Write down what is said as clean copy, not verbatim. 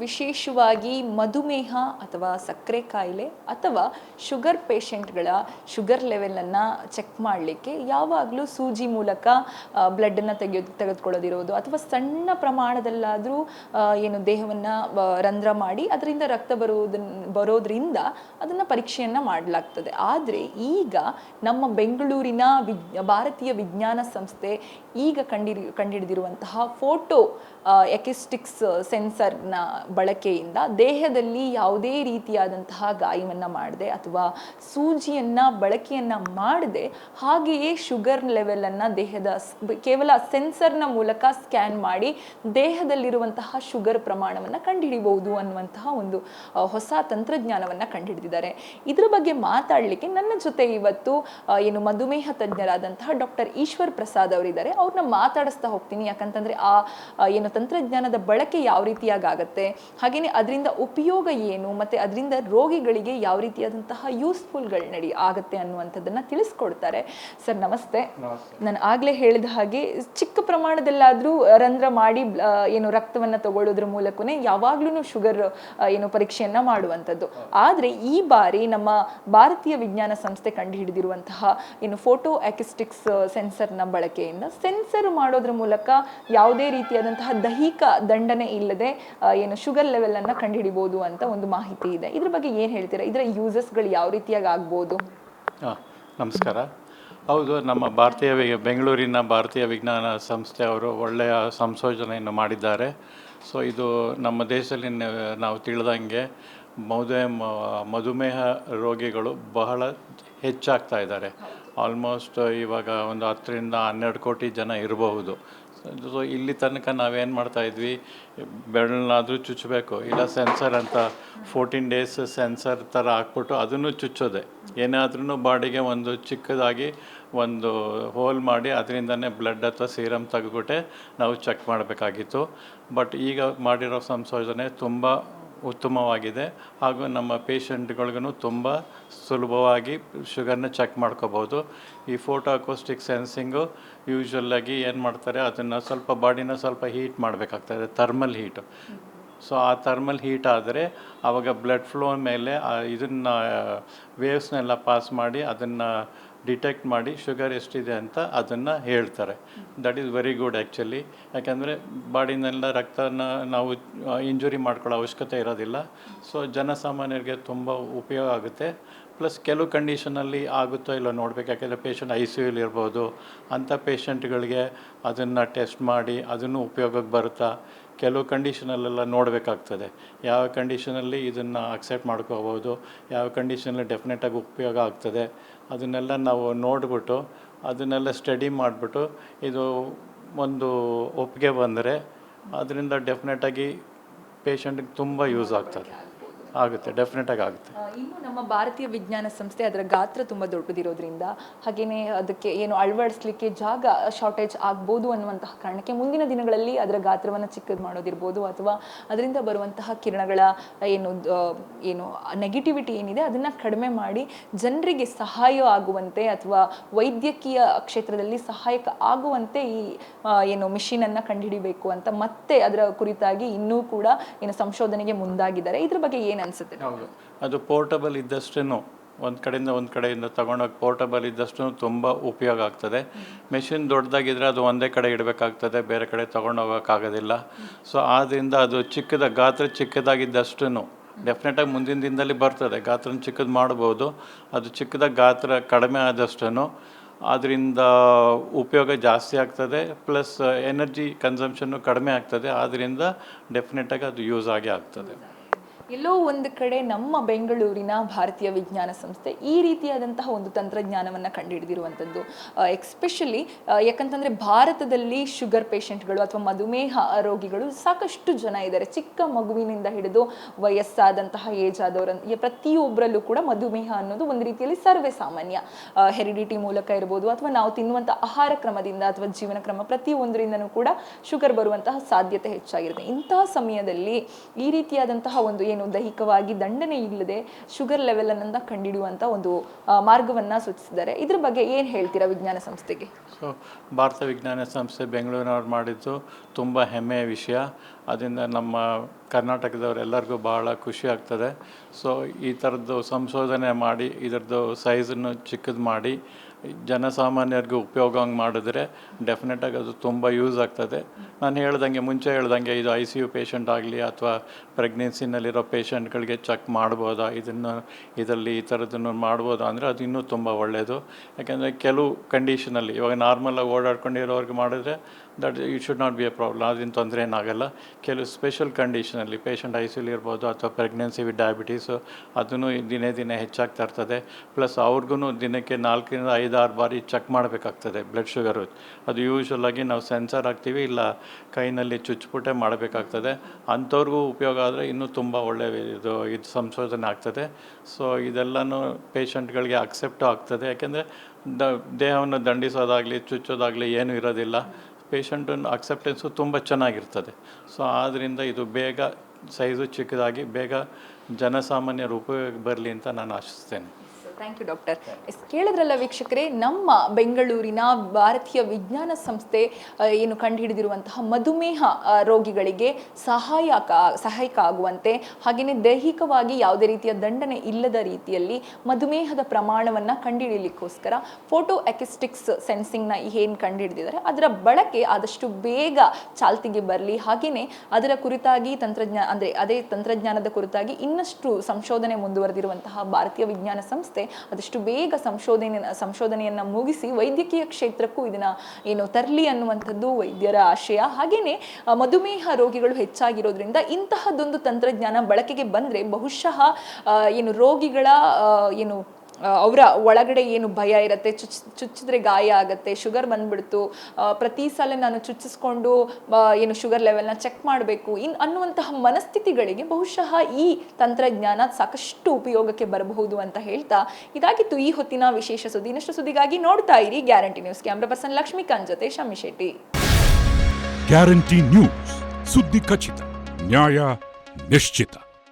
ವಿಶೇಷವಾಗಿ ಮಧುಮೇಹ ಅಥವಾ ಸಕ್ಕರೆ ಕಾಯಿಲೆ ಅಥವಾ ಶುಗರ್ ಪೇಷಂಟ್ಗಳ ಶುಗರ್ ಲೆವೆಲನ್ನು ಚೆಕ್ ಮಾಡಲಿಕ್ಕೆ ಯಾವಾಗಲೂ ಸೂಜಿ ಮೂಲಕ ಬ್ಲಡ್ಡನ್ನು ತೆಗೆದುಕೊಳ್ಳೋದಿರೋದು ಅಥವಾ ಸಣ್ಣ ಪ್ರಮಾಣದಲ್ಲಾದರೂ ಏನು ದೇಹವನ್ನು ರಂಧ್ರ ಮಾಡಿ ಅದರಿಂದ ರಕ್ತ ಬರೋದ್ರಿಂದ ಅದನ್ನು ಪರೀಕ್ಷೆಯನ್ನು ಮಾಡಲಾಗ್ತದೆ. ಆದರೆ ಈಗ ನಮ್ಮ ಬೆಂಗಳೂರಿನ ಭಾರತೀಯ ವಿಜ್ಞಾನ ಸಂಸ್ಥೆ ಈಗ ಕಂಡುಹಿಡಿದಿರುವಂತಹ ಫೋಟೋ ಎಕಿಸ್ಟಿಕ್ಸ್ ಸೆನ್ಸರ್ನ ಬಳಕೆಯಿಂದ ದೇಹದಲ್ಲಿ ಯಾವುದೇ ರೀತಿಯಾದಂತಹ ಗಾಯವನ್ನು ಮಾಡದೆ ಅಥವಾ ಸೂಜಿಯನ್ನು ಬಳಕೆಯನ್ನು ಮಾಡದೆ ಹಾಗೆಯೇ ಶುಗರ್ ಲೆವೆಲನ್ನು ದೇಹದ ಕೇವಲ ಸೆನ್ಸರ್ನ ಮೂಲಕ ಸ್ಕ್ಯಾನ್ ಮಾಡಿ ದೇಹದಲ್ಲಿರುವಂತಹ ಶುಗರ್ ಪ್ರಮಾಣವನ್ನು ಕಂಡುಹಿಡಿಬಹುದು ಅನ್ನುವಂತಹ ಒಂದು ಹೊಸ ತಂತ್ರಜ್ಞಾನವನ್ನು ಕಂಡುಹಿಡಿದಿದ್ದಾರೆ. ಇದ್ರ ಬಗ್ಗೆ ಮಾತಾಡಲಿಕ್ಕೆ ನನ್ನ ಜೊತೆ ಇವತ್ತು ಏನು ಮಧುಮೇಹ ತಜ್ಞರಾದಂತಹ ಡಾಕ್ಟರ್ ಈಶ್ವರ್ ಪ್ರಸಾದ್ ಅವರಿದ್ದಾರೆ. ಅವ್ರನ್ನ ಮಾತಾಡಿಸ್ತಾ ಹೋಗ್ತೀನಿ. ಯಾಕಂತಂದ್ರೆ ಏನು ತಂತ್ರಜ್ಞಾನದ ಬಳಕೆ ಯಾವ ರೀತಿಯಾಗಿ ಆಗುತ್ತೆ, ಹಾಗೇನೆ ಅದರಿಂದ ಉಪಯೋಗ ಏನು, ಮತ್ತೆ ಅದರಿಂದ ರೋಗಿಗಳಿಗೆ ಯಾವ ರೀತಿಯಾದಂತಹ ಯೂಸ್ಫುಲ್ಗಳು ಆಗುತ್ತೆ ಅನ್ನುವಂಥದ್ದನ್ನ ತಿಳಿಸ್ಕೊಡ್ತಾರೆ. ಸರ್ ನಮಸ್ತೆ. ನಾನು ಆಗ್ಲೇ ಹೇಳಿದ ಹಾಗೆ ಚಿಕ್ಕ ಪ್ರಮಾಣದಲ್ಲಾದ್ರೂ ರಂಧ್ರ ಮಾಡಿ ಏನು ರಕ್ತವನ್ನ ತಗೊಳ್ಳೋದ್ರ ಮೂಲಕನೇ ಯಾವಾಗ್ಲೂ ಶುಗರ್ ಏನು ಪರೀಕ್ಷೆಯನ್ನ ಮಾಡುವಂಥದ್ದು. ಆದ್ರೆ ಈ ಬಾರಿ ನಮ್ಮ ಭಾರತೀಯ ವಿಜ್ಞಾನ ಸಂಸ್ಥೆ ಕಂಡುಹಿಡಿದಿರುವಂತಹ ಏನು ಫೋಟೋ ಅಕಿಸ್ಟಿಕ್ಸ್ ಸೆನ್ಸರ್ನ ಬಳಕೆಯಿಂದ ಸೆನ್ಸರ್ ಮಾಡೋದ್ರ ಮೂಲಕ ಯಾವುದೇ ರೀತಿಯಾದಂತಹ ದೈಹಿಕ ದಂಡನೆ ಇಲ್ಲದೆ ಏನು ಶುಗರ್ ಲೆವೆಲ್ ಅನ್ನ ಕಂಡುಹಿಡಿಬಹುದು ಅಂತ ಒಂದು ಮಾಹಿತಿ ಇದೆ. ಇದ್ರ ಬಗ್ಗೆ ಏನು ಹೇಳ್ತೀರಾ? ಇದರ ಯೂಸಸ್ಗಳು ಯಾವ ರೀತಿಯಾಗಿ ಆಗ್ಬೋದು? ನಮಸ್ಕಾರ. ಹೌದು, ನಮ್ಮ ಬೆಂಗಳೂರಿನ ಭಾರತೀಯ ವಿಜ್ಞಾನ ಸಂಸ್ಥೆ ಅವರು ಒಳ್ಳೆಯ ಸಂಶೋಧನೆಯನ್ನು ಮಾಡಿದ್ದಾರೆ. ಸೊ ಇದು ನಮ್ಮ ದೇಶದಲ್ಲಿ ನಾವು ತಿಳಿದಂಗೆ ಮಧುಮೇಹ ರೋಗಿಗಳು ಬಹಳ ಹೆಚ್ಚಾಗ್ತಾ ಇದ್ದಾರೆ. ಆಲ್ಮೋಸ್ಟ್ ಇವಾಗ ಒಂದು 10-12 ಕೋಟಿ ಜನ ಇರಬಹುದು. ಸೊ ಇಲ್ಲಿ ತನಕ ನಾವೇನು ಮಾಡ್ತಾಯಿದ್ವಿ, ಬೆರಳನ್ನಾದರೂ ಚುಚ್ಚಬೇಕು, ಇಲ್ಲ ಸೆನ್ಸರ್ ಅಂತ 14 ಡೇಸ್ ಸೆನ್ಸರ್ ಥರ ಹಾಕ್ಬಿಟ್ಟು ಅದನ್ನು ಚುಚ್ಚೋದೆ. ಏನಾದ್ರೂ ಬಾಡಿಗೆ ಒಂದು ಚಿಕ್ಕದಾಗಿ ಒಂದು ಹೋಲ್ ಮಾಡಿ ಅದರಿಂದನೇ ಬ್ಲಡ್ ಅಥವಾ ಸೀರಮ್ ತೆಗೆದುಬಿಟ್ಟೆ ನಾವು ಚೆಕ್ ಮಾಡಬೇಕಾಗಿತ್ತು. ಬಟ್ ಈಗ ಮಾಡಿರೋ ಸಂಶೋಧನೆ ತುಂಬ ಉತ್ತಮವಾಗಿದೆ ಹಾಗೂ ನಮ್ಮ ಪೇಷಂಟ್ಗಳಿಗೂ ತುಂಬ ಸುಲಭವಾಗಿ ಶುಗರ್ನ ಚೆಕ್ ಮಾಡ್ಕೋಬೋದು. ಈ ಫೋಟೋ ಅಕೋಸ್ಟಿಕ್ ಸೆನ್ಸಿಂಗು ಯೂಶ್ವಲಾಗಿ ಏನು ಮಾಡ್ತಾರೆ, ಅದನ್ನು ಸ್ವಲ್ಪ ಬಾಡಿನ ಸ್ವಲ್ಪ ಹೀಟ್ ಮಾಡಬೇಕಾಗ್ತದೆ, ಥರ್ಮಲ್ ಹೀಟು. ಸೊ ಆ ಥರ್ಮಲ್ ಹೀಟ್ ಆದರೆ ಆವಾಗ ಬ್ಲಡ್ ಫ್ಲೋ ಮೇಲೆ ಇದನ್ನು ವೇವ್ಸ್ನೆಲ್ಲ ಪಾಸ್ ಮಾಡಿ ಅದನ್ನು ಡಿಟೆಕ್ಟ್ ಮಾಡಿ ಶುಗರ್ ಎಷ್ಟಿದೆ ಅಂತ ಅದನ್ನು ಹೇಳ್ತಾರೆ. That is very good actually. ಯಾಕೆಂದರೆ ಬಾಡಿನೆಲ್ಲ ರಕ್ತನ ನಾವು ಇಂಜುರಿ ಮಾಡ್ಕೊಳ್ಳೋ ಅವಶ್ಯಕತೆ ಇರೋದಿಲ್ಲ. ಸೊ ಜನಸಾಮಾನ್ಯರಿಗೆ ತುಂಬ ಉಪಯೋಗ ಆಗುತ್ತೆ. ಪ್ಲಸ್ ಕೆಲವು ಕಂಡೀಷನಲ್ಲಿ ಆಗುತ್ತೋ ಇಲ್ಲೋ ನೋಡಬೇಕು. ಯಾಕೆಂದರೆ ಪೇಷಂಟ್ ICUಲಿ ಇರ್ಬೋದು, ಅಂಥ ಪೇಷಂಟ್ಗಳಿಗೆ ಅದನ್ನು ಟೆಸ್ಟ್ ಮಾಡಿ ಅದನ್ನು ಉಪಯೋಗಕ್ಕೆ ಬರುತ್ತಾ, ಕೆಲವು ಕಂಡೀಷನಲ್ಲೆಲ್ಲ ನೋಡಬೇಕಾಗ್ತದೆ. ಯಾವ ಕಂಡೀಷನಲ್ಲಿ ಇದನ್ನು ಅಕ್ಸೆಪ್ಟ್ ಮಾಡ್ಕೋಬೋದು, ಯಾವ ಕಂಡೀಷನಲ್ಲಿ ಡೆಫಿನೆಟಾಗಿ ಉಪಯೋಗ ಆಗ್ತದೆ, ಅದನ್ನೆಲ್ಲ ನಾವು ನೋಡಿಬಿಟ್ಟು ಅದನ್ನೆಲ್ಲ ಸ್ಟಡಿ ಮಾಡಿಬಿಟ್ಟು ಇದು ಒಂದು ಒಪ್ಪಿಗೆ ಬಂದರೆ ಅದರಿಂದ ಡೆಫಿನೆಟಾಗಿ ಪೇಷಂಟಿಗೆ ತುಂಬ ಯೂಸ್ ಆಗುತ್ತೆ, ಡೆಫಿನೆಟಾಗಿ ಆಗುತ್ತೆ. ಇನ್ನು ನಮ್ಮ ಭಾರತೀಯ ವಿಜ್ಞಾನ ಸಂಸ್ಥೆ ಅದರ ಗಾತ್ರ ತುಂಬ ದೊಡ್ಡದಿರೋದ್ರಿಂದ ಹಾಗೆಯೇ ಅದಕ್ಕೆ ಏನು ಅಳವಡಿಸ್ಲಿಕ್ಕೆ ಜಾಗ ಶಾರ್ಟೇಜ್ ಆಗ್ಬೋದು ಅನ್ನುವಂತಹ ಕಾರಣಕ್ಕೆ ಮುಂದಿನ ದಿನಗಳಲ್ಲಿ ಅದರ ಗಾತ್ರವನ್ನು ಚಿಕ್ಕದು ಮಾಡೋದಿರ್ಬೋದು ಅಥವಾ ಅದರಿಂದ ಬರುವಂತಹ ಕಿರಣಗಳ ಏನು ನೆಗೆಟಿವಿಟಿ ಏನಿದೆ ಅದನ್ನು ಕಡಿಮೆ ಮಾಡಿ ಜನರಿಗೆ ಸಹಾಯ ಆಗುವಂತೆ ಅಥವಾ ವೈದ್ಯಕೀಯ ಕ್ಷೇತ್ರದಲ್ಲಿ ಸಹಾಯಕ ಆಗುವಂತೆ ಈ ಏನು ಮಿಷಿನನ್ನು ಕಂಡುಹಿಡಿಬೇಕು ಅಂತ ಮತ್ತೆ ಅದರ ಕುರಿತಾಗಿ ಇನ್ನೂ ಕೂಡ ಏನು ಸಂಶೋಧನೆಗೆ ಮುಂದಾಗಿದ್ದಾರೆ. ಇದ್ರ ಬಗ್ಗೆ ಏನು ಅನ್ಸುತ್ತೆ? ಹೌದು, ಅದು ಪೋರ್ಟಬಲ್ ಇದ್ದಷ್ಟೇ ಒಂದು ಕಡೆಯಿಂದ ತೊಗೊಂಡೋಗಿ ಪೋರ್ಟಬಲ್ ಇದ್ದಷ್ಟು ತುಂಬ ಉಪಯೋಗ ಆಗ್ತದೆ. ಮೆಷಿನ್ ದೊಡ್ಡದಾಗಿದ್ದರೆ ಅದು ಒಂದೇ ಕಡೆ ಇಡಬೇಕಾಗ್ತದೆ, ಬೇರೆ ಕಡೆ ತೊಗೊಂಡೋಗೋಕ್ಕಾಗೋದಿಲ್ಲ. ಸೊ ಆದ್ದರಿಂದ ಅದು ಗಾತ್ರ ಚಿಕ್ಕದಾಗಿದ್ದಷ್ಟು ಡೆಫಿನೆಟಾಗಿ ಮುಂದಿನ ದಿನದಲ್ಲಿ ಬರ್ತದೆ. ಗಾತ್ರನ ಚಿಕ್ಕದು ಮಾಡ್ಬೋದು. ಅದು ಚಿಕ್ಕದಾಗಿ ಗಾತ್ರ ಕಡಿಮೆ ಆದಷ್ಟು ಅದರಿಂದ ಉಪಯೋಗ ಜಾಸ್ತಿ ಆಗ್ತದೆ, ಪ್ಲಸ್ ಎನರ್ಜಿ ಕನ್ಸಂಪ್ಷನ್ನು ಕಡಿಮೆ ಆಗ್ತದೆ. ಆದ್ದರಿಂದ ಡೆಫಿನೆಟಾಗಿ ಅದು ಯೂಸ್ ಆಗೇ ಆಗ್ತದೆ. ಎಲ್ಲೋ ಒಂದು ಕಡೆ ನಮ್ಮ ಬೆಂಗಳೂರಿನ ಭಾರತೀಯ ವಿಜ್ಞಾನ ಸಂಸ್ಥೆ ಈ ರೀತಿಯಾದಂತಹ ಒಂದು ತಂತ್ರಜ್ಞಾನವನ್ನು ಕಂಡುಹಿಡಿದಿರುವಂಥದ್ದು ಎಕ್ಸ್ಪೆಷಲಿ ಯಾಕಂತಂದರೆ ಭಾರತದಲ್ಲಿ ಶುಗರ್ ಪೇಷಂಟ್ಗಳು ಅಥವಾ ಮಧುಮೇಹ ರೋಗಿಗಳು ಸಾಕಷ್ಟು ಜನ ಇದ್ದಾರೆ. ಚಿಕ್ಕ ಮಗುವಿನಿಂದ ಹಿಡಿದು ವಯಸ್ಸಾದಂತಹ ಏಜ್ ಆದವರ ಪ್ರತಿಯೊಬ್ಬರಲ್ಲೂ ಕೂಡ ಮಧುಮೇಹ ಅನ್ನೋದು ಒಂದು ರೀತಿಯಲ್ಲಿ ಸರ್ವೇ ಸಾಮಾನ್ಯ. ಹೆರಿಡಿಟಿ ಮೂಲಕ ಇರ್ಬೋದು ಅಥವಾ ನಾವು ತಿನ್ನುವಂಥ ಆಹಾರ ಕ್ರಮದಿಂದ ಅಥವಾ ಜೀವನ ಕ್ರಮ ಪ್ರತಿಯೊಂದರಿಂದನೂ ಕೂಡ ಶುಗರ್ ಬರುವಂತಹ ಸಾಧ್ಯತೆ ಹೆಚ್ಚಾಗಿರುತ್ತೆ. ಇಂತಹ ಸಮಯದಲ್ಲಿ ಈ ರೀತಿಯಾದಂತಹ ಒಂದು ಏನು ದೈಹಿಕವಾಗಿ ದಂಡನೆ ಇಲ್ಲದೆ ಶುಗರ್ ಲೆವೆಲ್ ಅನ್ನ ಕಂಡುಹಿಡಿಯುವಂತ ಒಂದು ಮಾರ್ಗವನ್ನ ಸೂಚಿಸಿದ್ದಾರೆ. ಇದ್ರ ಬಗ್ಗೆ ಏನು ಹೇಳ್ತೀರಾ ವಿಜ್ಞಾನ ಸಂಸ್ಥೆಗೆ? ಸೊ ಭಾರತ ವಿಜ್ಞಾನ ಸಂಸ್ಥೆ ಬೆಂಗಳೂರಿನವ್ರು ಮಾಡಿದ್ದು ತುಂಬ ಹೆಮ್ಮೆಯ ವಿಷಯ. ಅದರಿಂದ ನಮ್ಮ ಕರ್ನಾಟಕದವರೆಲ್ಲರಿಗೂ ಭಾಳ ಖುಷಿ ಆಗ್ತದೆ. ಸೊ ಈ ಥರದ್ದು ಸಂಶೋಧನೆ ಮಾಡಿ ಇದರದ್ದು ಸೈಜನ್ನು ಚಿಕ್ಕದು ಮಾಡಿ ಜನಸಾಮಾನ್ಯರಿಗೂ ಉಪಯೋಗ ಮಾಡಿದ್ರೆ ಡೆಫಿನೆಟಾಗಿ ಅದು ತುಂಬ ಯೂಸ್ ಆಗ್ತದೆ. ನಾನು ಮುಂಚೆ ಹೇಳ್ದಂಗೆ ಇದು ICU ಪೇಷಂಟ್ ಆಗಲಿ ಅಥವಾ ಪ್ರೆಗ್ನೆನ್ಸಿನಲ್ಲಿರೋ ಪೇಷಂಟ್ಗಳಿಗೆ ಚೆಕ್ ಮಾಡ್ಬೋದಾ, ಇದರಲ್ಲಿ ಈ ಥರದನ್ನು ಮಾಡ್ಬೋದಾ ಅಂದರೆ ಅದು ಇನ್ನೂ ತುಂಬ ಒಳ್ಳೆಯದು. ಯಾಕೆಂದರೆ ಕೆಲವು ಕಂಡೀಷನಲ್ಲಿ ಇವಾಗ ನಾರ್ಮಲಾಗಿ ಓಡಾಡ್ಕೊಂಡಿರೋರ್ಗೆ ಮಾಡಿದ್ರೆ that it should not be A problem, ಅದರಿಂದ ತೊಂದರೆ ಏನಾಗಲ್ಲ. ಕೆಲವು ಸ್ಪೆಷಲ್ ಕಂಡೀಷನಲ್ಲಿ ಪೇಷಂಟ್ ICU ಇರ್ಬೋದು ಅಥವಾ ಪ್ರೆಗ್ನೆನ್ಸಿ ವಿತ್ ಡಯಾಬಿಟೀಸು ಅದನ್ನು ದಿನೇ ದಿನೇ ಹೆಚ್ಚಾಗ್ತಾ ಇರ್ತದೆ. ಪ್ಲಸ್ ಅವ್ರಿಗೂ ದಿನಕ್ಕೆ 4 ರಿಂದ 5-6 ಬಾರಿ ಚೆಕ್ ಮಾಡಬೇಕಾಗ್ತದೆ ಬ್ಲಡ್ ಶುಗರು. ಅದು ಯೂಶ್ವಲಾಗಿ ನಾವು ಸೆನ್ಸರ್ ಹಾಕ್ತೀವಿ, ಇಲ್ಲ ಕೈನಲ್ಲಿ ಚುಚ್ಚಿಬಿಟ್ಟೆ ಮಾಡಬೇಕಾಗ್ತದೆ. ಅಂಥವ್ರಿಗೂ ಉಪಯೋಗ ಆದರೆ ಇನ್ನೂ ತುಂಬ ಒಳ್ಳೆಯ ಇದು ಸಂಶೋಧನೆ ಆಗ್ತದೆ. ಸೊ ಇದೆಲ್ಲನೂ ಪೇಷಂಟ್ಗಳಿಗೆ ಅಕ್ಸೆಪ್ಟು ಆಗ್ತದೆ. ಯಾಕೆಂದರೆ ದೇಹವನ್ನು ದಂಡಿಸೋದಾಗಲಿ ಚುಚ್ಚೋದಾಗಲಿ ಏನೂ ಇರೋದಿಲ್ಲ. ಪೇಷಂಟನ್ನು ಅಕ್ಸೆಪ್ಟೆನ್ಸು ತುಂಬ ಚೆನ್ನಾಗಿರ್ತದೆ. ಸೊ ಆದ್ದರಿಂದ ಇದು ಬೇಗ ಸೈಜು ಚಿಕ್ಕದಾಗಿ ಬೇಗ ಜನಸಾಮಾನ್ಯರ ಉಪಯೋಗ ಬರಲಿ ಅಂತ ನಾನು ಆಶಿಸ್ತೇನೆ. Thank you doctor. ಕೇಳಿದ್ರಲ್ಲ ವೀಕ್ಷಕರೇ, ನಮ್ಮ ಬೆಂಗಳೂರಿನ ಭಾರತೀಯ ವಿಜ್ಞಾನ ಸಂಸ್ಥೆ ಏನು ಕಂಡುಹಿಡಿದಿರುವಂತಹ ಮಧುಮೇಹ ರೋಗಿಗಳಿಗೆ ಸಹಾಯಕ ಆಗುವಂತೆ ಹಾಗೆಯೇ ದೈಹಿಕವಾಗಿ ಯಾವುದೇ ರೀತಿಯ ದಂಡನೆ ಇಲ್ಲದ ರೀತಿಯಲ್ಲಿ ಮಧುಮೇಹದ ಪ್ರಮಾಣವನ್ನು ಕಂಡುಹಿಡಿಯಲಿಕ್ಕೋಸ್ಕರ ಫೋಟೋ ಅಕ್ಯುಸ್ಟಿಕ್ಸ್ ಸೆನ್ಸಿಂಗ್ನ ಏನು ಕಂಡುಹಿಡಿದಿದ್ದಾರೆ ಅದರ ಬಳಕೆ ಆದಷ್ಟು ಬೇಗ ಚಾಲ್ತಿಗೆ ಬರಲಿ. ಹಾಗೆಯೇ ಅದರ ಕುರಿತಾಗಿ ಅದೇ ತಂತ್ರಜ್ಞಾನದ ಕುರಿತಾಗಿ ಇನ್ನಷ್ಟು ಸಂಶೋಧನೆ ಮುಂದುವರೆದಿರುವಂತಹ ಭಾರತೀಯ ವಿಜ್ಞಾನ ಸಂಸ್ಥೆ ಆದಷ್ಟು ಬೇಗ ಸಂಶೋಧನೆಯನ್ನು ಮುಗಿಸಿ ವೈದ್ಯಕೀಯ ಕ್ಷೇತ್ರಕ್ಕೂ ಇದನ್ನ ತರಲಿ ಅನ್ನುವಂಥದ್ದು ವೈದ್ಯರ ಆಶಯ. ಹಾಗೇನೆ ಮಧುಮೇಹ ರೋಗಿಗಳು ಹೆಚ್ಚಾಗಿರೋದ್ರಿಂದ ಇಂತಹದೊಂದು ತಂತ್ರಜ್ಞಾನ ಬಳಕೆಗೆ ಬಂದ್ರೆ ಬಹುಶಃ ರೋಗಿಗಳ ಅವರ ಒಳಗಡೆ ಭಯ ಇರುತ್ತೆ, ಚುಚ್ಚಿದ್ರೆ ಗಾಯ ಆಗುತ್ತೆ, ಶುಗರ್ ಬಂದ್ಬಿಡ್ತು, ಪ್ರತಿ ಸಲ ನಾನು ಚುಚ್ಚಿಸ್ಕೊಂಡು ಶುಗರ್ ಲೆವೆಲ್ನ ಚೆಕ್ ಮಾಡಬೇಕು ಅನ್ನುವಂತಹ ಮನಸ್ಥಿತಿಗಳಿಗೆ ಬಹುಶಃ ಈ ತಂತ್ರಜ್ಞಾನ ಸಾಕಷ್ಟು ಉಪಯೋಗಕ್ಕೆ ಬರಬಹುದು ಅಂತ ಹೇಳ್ತಾ ಇದಾಗಿತ್ತು ಈ ಹೊತ್ತಿನ ವಿಶೇಷ ಸುದ್ದಿ. ಇನ್ನಷ್ಟು ಸುದ್ದಿಗಾಗಿ ನೋಡ್ತಾ ಇರಿ guarantee news. Camera person Lakshmikant ಜೊತೆ ಶಮ್ಮಿ ಶೆಟ್ಟಿ. ಗ್ಯಾರಂಟಿ ನ್ಯೂಸ್, ಸುದ್ದಿ ಖಚಿತ, ನ್ಯಾಯ ನಿಶ್ಚಿತ.